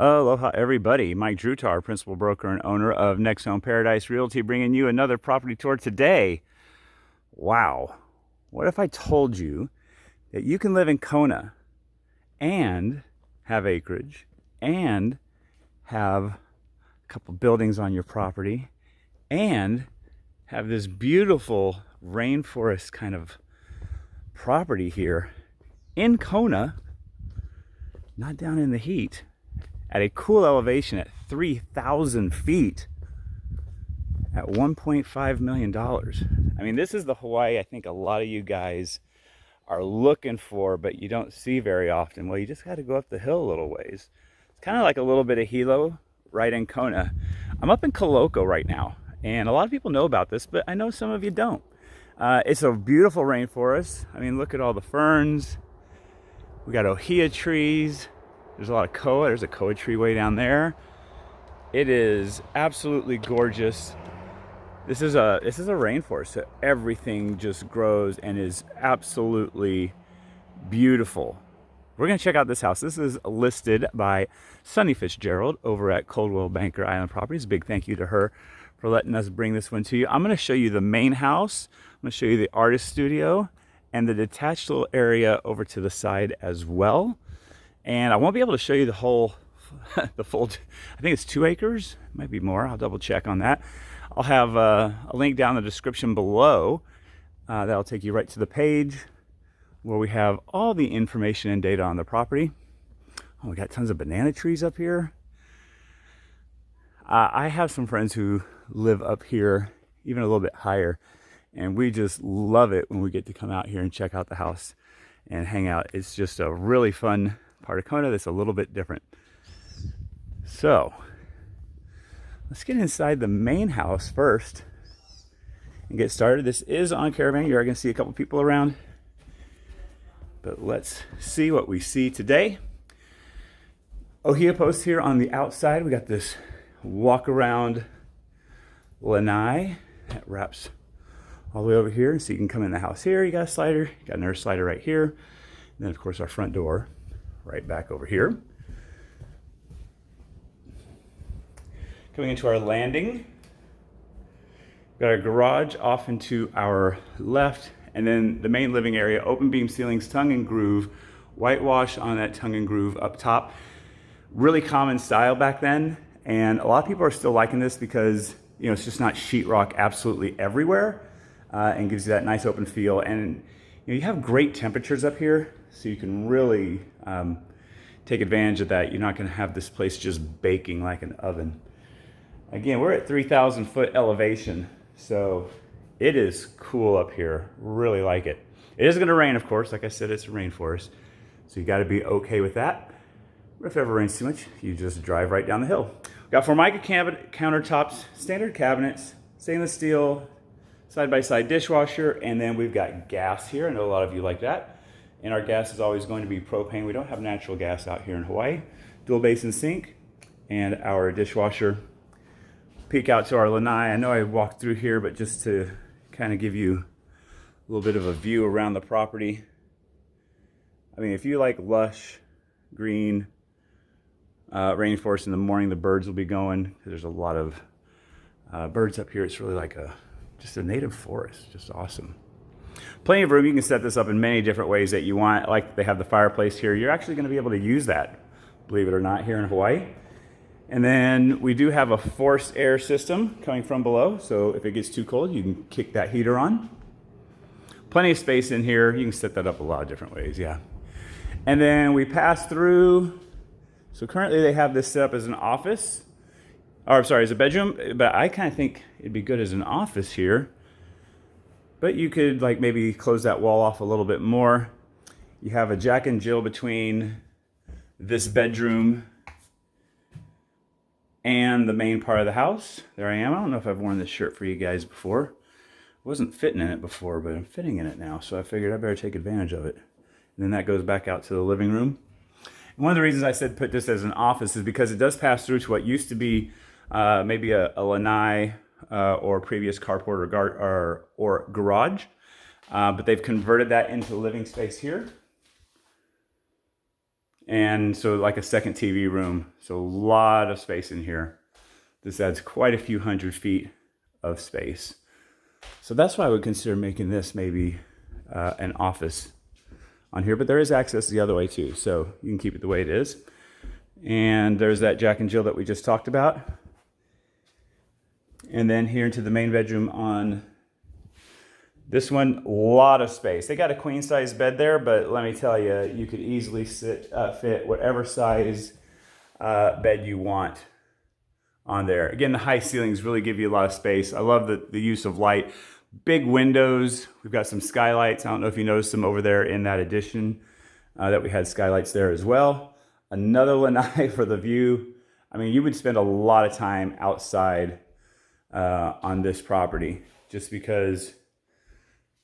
Aloha, everybody. Mike Drutar, principal broker and owner of NextHome Paradise Realty, bringing you another property tour today. Wow. What if I told you that you can live in Kona and have acreage and have a couple buildings on your property and have this beautiful rainforest kind of property here in Kona, not down in the heat, at a cool elevation at 3,000 feet at $1.5 million. I mean, this is the Hawaii I think a lot of you guys are looking for, but you don't see very often. Well, you just got to go up the hill a little ways. It's kind of like a little bit of Hilo right in Kona. I'm up in Kaloko right now, and a lot of people know about this, but I know some of you don't. It's a beautiful rainforest. I mean, look at all the ferns. We got ohia trees. There's a lot of koa. There's a koa tree way down there. It is absolutely gorgeous. This is a rainforest, so everything just grows and is absolutely beautiful. We're gonna check out this house. This is listed by Sunny Fitzgerald over at Coldwell Banker Island Properties. Big thank you to her for letting us bring this one to you. I'm gonna show you the main house. I'm gonna show you the artist studio and the detached little area over to the side as well. And I won't be able to show you the whole, the full, I think it's 2 acres, might be more. I'll double check on that. I'll have a link down in the description below that'll take you right to the page where we have all the information and data on the property. Oh, we got tons of banana trees up here. I have some friends who live up here, even a little bit higher, and we just love it when we get to come out here and check out the house and hang out. It's just a really fun part of Kona that's a little bit different. So let's get inside the main house first and get started. This is on Caravan. You're going to see a couple people around, but let's see what we see today. Ohia post here on the outside. We got this walk around lanai that wraps all the way over here, so you can come in the house here. You got a slider, you got another slider right here, and then of course our front door right back over here. Coming into our landing, we've got our garage off into our left, and then the main living area, open beam ceilings, tongue and groove, whitewash on that tongue and groove up top. Really common style back then, and a lot of people are still liking this because, you know, it's just not sheetrock absolutely everywhere, and gives you that nice open feel. And you know, you have great temperatures up here, so you can really take advantage of that. You're not going to have this place just baking like an oven. Again, we're at 3,000 foot elevation, so it is cool up here. Really like it. It is going to rain, of course. Like I said, it's a rainforest, so you got to be okay with that. But if it ever rains too much, you just drive right down the hill. We got Formica countertops, standard cabinets, stainless steel, side-by-side dishwasher, and then we've got gas here. I know a lot of you like that. And our gas is always going to be propane. We don't have natural gas out here in Hawaii. Dual basin sink and our dishwasher. Peek out to our lanai. I know I walked through here, but just to kind of give you a little bit of a view around the property. I mean, if you like lush, green, rainforest in the morning, the birds will be going. There's a lot of birds up here. It's really like just a native forest, just awesome. Plenty of room. You can set this up in many different ways that you want. Like they have the fireplace here. You're actually going to be able to use that, believe it or not, here in Hawaii. And then we do have a forced air system coming from below. So if it gets too cold, you can kick that heater on. Plenty of space in here. You can set that up a lot of different ways, yeah. And then we pass through. So currently they have this set up as an office. Or I'm sorry, as a bedroom. But I kind of think it'd be good as an office here. But you could like maybe close that wall off a little bit more. You have a Jack and Jill between this bedroom and the main part of the house. There I am. I don't know if I've worn this shirt for you guys before. I wasn't fitting in it before, but I'm fitting in it now, so I figured I better take advantage of it. And then that goes back out to the living room. And one of the reasons I said put this as an office is because it does pass through to what used to be maybe a lanai or previous carport or garage, but they've converted that into living space here. And so like a second TV room. So a lot of space in here. This adds quite a few 100 feet of space. So that's why I would consider making this maybe an office on here, but there is access the other way too. So you can keep it the way it is. And there's that Jack and Jill that we just talked about. And then here into the main bedroom on this one, a lot of space. They got a queen size bed there, but let me tell you, you could easily fit whatever size bed you want on there. Again, the high ceilings really give you a lot of space. I love the use of light. Big windows. We've got some skylights. I don't know if you noticed them over there in that addition that we had skylights there as well. Another lanai for the view. I mean, you would spend a lot of time outside on this property just because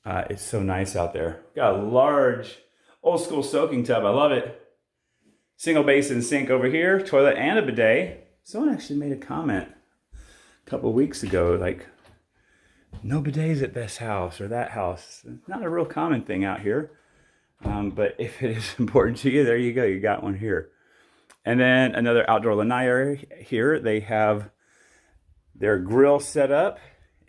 it's so nice out there. Got a large old school soaking tub. I love it. Single basin sink over here, toilet and a bidet. Someone actually made a comment a couple of weeks ago, like, no bidets at this house or that house. It's not a real common thing out here. But if it is important to you, there you go. You got one here. And then another outdoor lanai area here. They have their grill set up,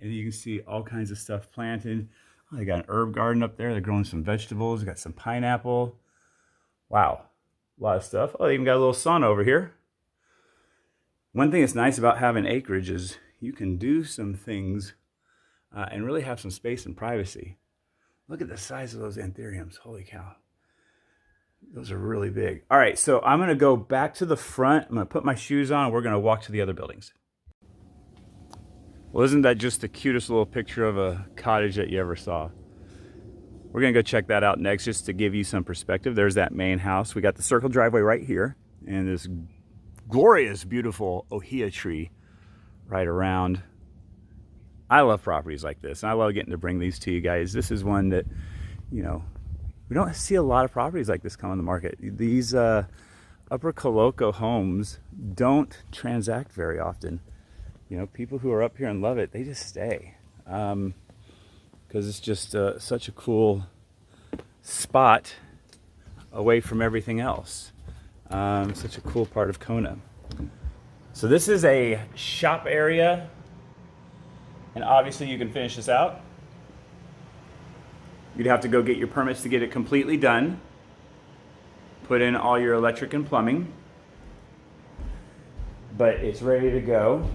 and you can see all kinds of stuff planted. Oh, they got an herb garden up there. They're growing some vegetables. They got some pineapple. Wow, a lot of stuff. Oh, they even got a little sauna over here. One thing that's nice about having acreage is you can do some things and really have some space and privacy. Look at the size of those anthuriums. Holy cow. Those are really big. All right, so I'm going to go back to the front. I'm going to put my shoes on, and we're going to walk to the other buildings. Well, isn't that just the cutest little picture of a cottage that you ever saw? We're going to go check that out next just to give you some perspective. There's that main house. We got the circle driveway right here, and this glorious, beautiful ohia tree right around. I love properties like this, and I love getting to bring these to you guys. This is one that, you know, we don't see a lot of properties like this come on the market. These upper Kaloko homes don't transact very often. You know, people who are up here and love it, they just stay. Because it's just such a cool spot away from everything else. Such a cool part of Kona. So this is a shop area, and obviously you can finish this out. You'd have to go get your permits to get it completely done. Put in all your electric and plumbing. But it's ready to go.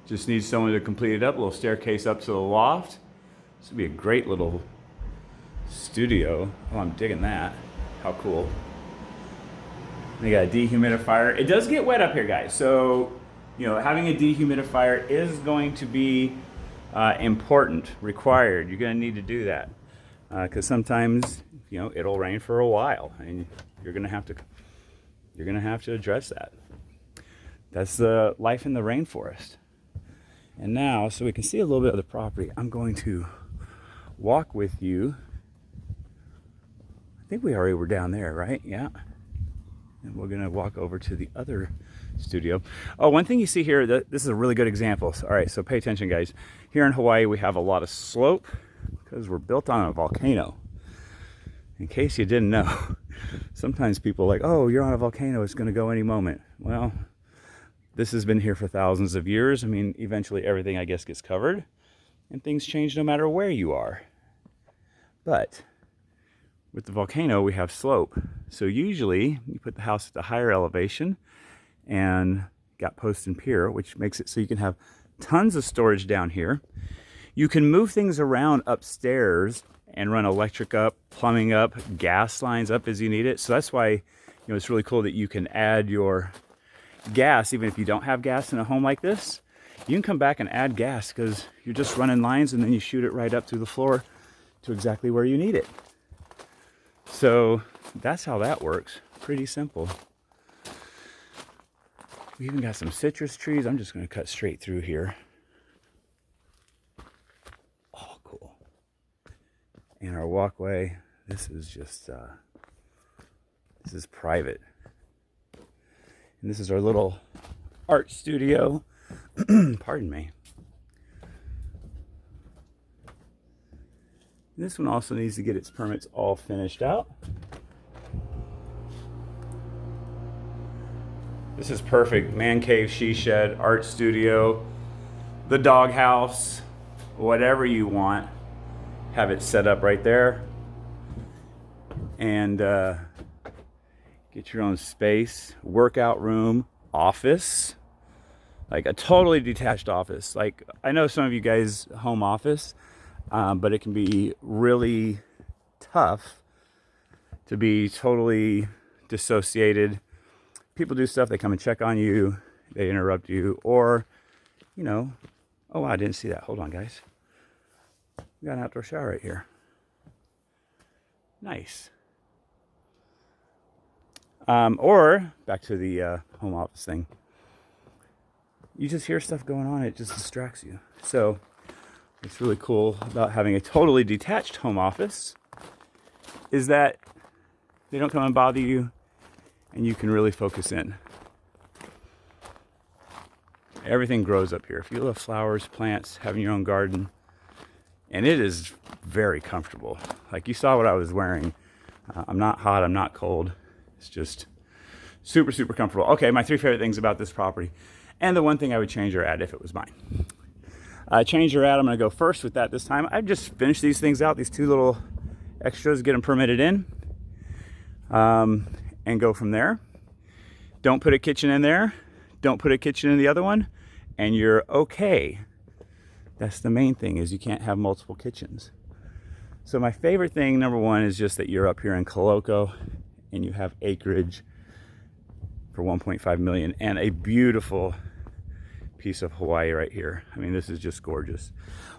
Just needs someone to complete it up. A little staircase up to the loft. This would be a great little studio. Oh, I'm digging that. How cool. They got a dehumidifier. It does get wet up here, guys. So, you know, having a dehumidifier is going to be important, required. You're going to need to do that because sometimes, you know, it'll rain for a while, and you're going to have to address that. That's the life in the rainforest. And now, so we can see a little bit of the property, I'm going to walk with you. I think we already were down there, right? Yeah. And we're going to walk over to the other studio. Oh, one thing you see here, this is a really good example. All right, so pay attention, guys. Here in Hawaii, we have a lot of slope because we're built on a volcano. In case you didn't know, sometimes people are like, oh, you're on a volcano, it's going to go any moment. Well, this has been here for thousands of years. I mean, eventually everything, I guess, gets covered, and things change no matter where you are. But with the volcano, we have slope. So usually you put the house at the higher elevation and got post and pier, which makes it so you can have tons of storage down here. You can move things around upstairs and run electric up, plumbing up, gas lines up as you need it. So that's why, you know, it's really cool that you can add your gas even if you don't have gas in a home like this. You can come back and add gas because you're just running lines and then you shoot it right up through the floor to exactly where you need it. So that's how that works. Pretty simple. We even got some citrus trees. I'm just going to cut straight through here. Oh, cool. And our walkway. This is just, this is private. And this is our little art studio. Pardon me. This one also needs to get its permits all finished out. This is perfect. Man cave, she shed, art studio, the dog house, whatever you want. Have it set up right there. And get your own space, workout room, office, like a totally detached office. Like, I know some of you guys home office, but it can be really tough to be totally dissociated. People do stuff, they come and check on you, they interrupt you, or, you know, oh, wow, I didn't see that. Hold on, guys. We got an outdoor shower right here. Nice. Or back to the home office thing. You just hear stuff going on, it just distracts you. So what's really cool about having a totally detached home office is that they don't come and bother you, and you can really focus in. Everything grows up here. If you love flowers, plants, having your own garden, and it is very comfortable. Like, you saw what I was wearing. I'm not hot, I'm not cold. It's just super, super comfortable. Okay, my 3 favorite things about this property. And the one thing I would change or add if it was mine. Change or add, I'm gonna go first with that this time. I've just finished these things out, these 2 little extras, get them permitted in. And go from there. Don't put a kitchen in there. Don't put a kitchen in the other one. And you're okay. That's the main thing, is you can't have multiple kitchens. So my favorite thing, number one, is just that you're up here in Kaloko and you have acreage for 1.5 million and a beautiful piece of Hawaii right here. I mean, this is just gorgeous.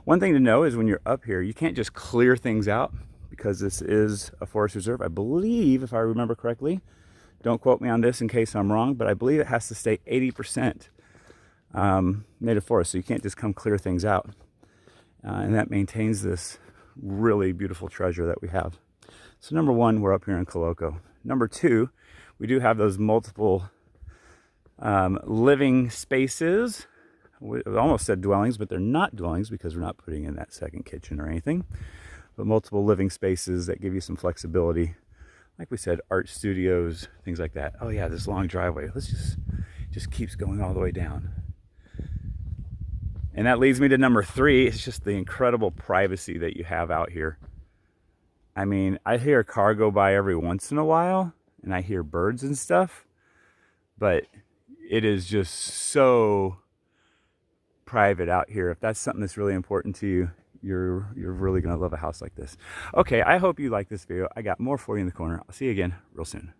One thing to know is when you're up here, you can't just clear things out, because this is a forest reserve. I believe, if I remember correctly, don't quote me on this in case I'm wrong, but I believe it has to stay 80% native forest, so you can't just come clear things out. And that maintains this really beautiful treasure that we have. So number one, we're up here in Kaloko. Number two, we do have those multiple living spaces. We almost said dwellings, but they're not dwellings because we're not putting in that second kitchen or anything. But multiple living spaces that give you some flexibility. Like we said, art studios, things like that. Oh yeah, this long driveway. Just keeps going all the way down. And that leads me to number three. It's just the incredible privacy that you have out here. I mean, I hear a car go by every once in a while, and I hear birds and stuff, but it is just so private out here. If that's something that's really important to you, you're really gonna love a house like this. Okay, I hope you like this video. I got more for you in the corner. I'll see you again real soon.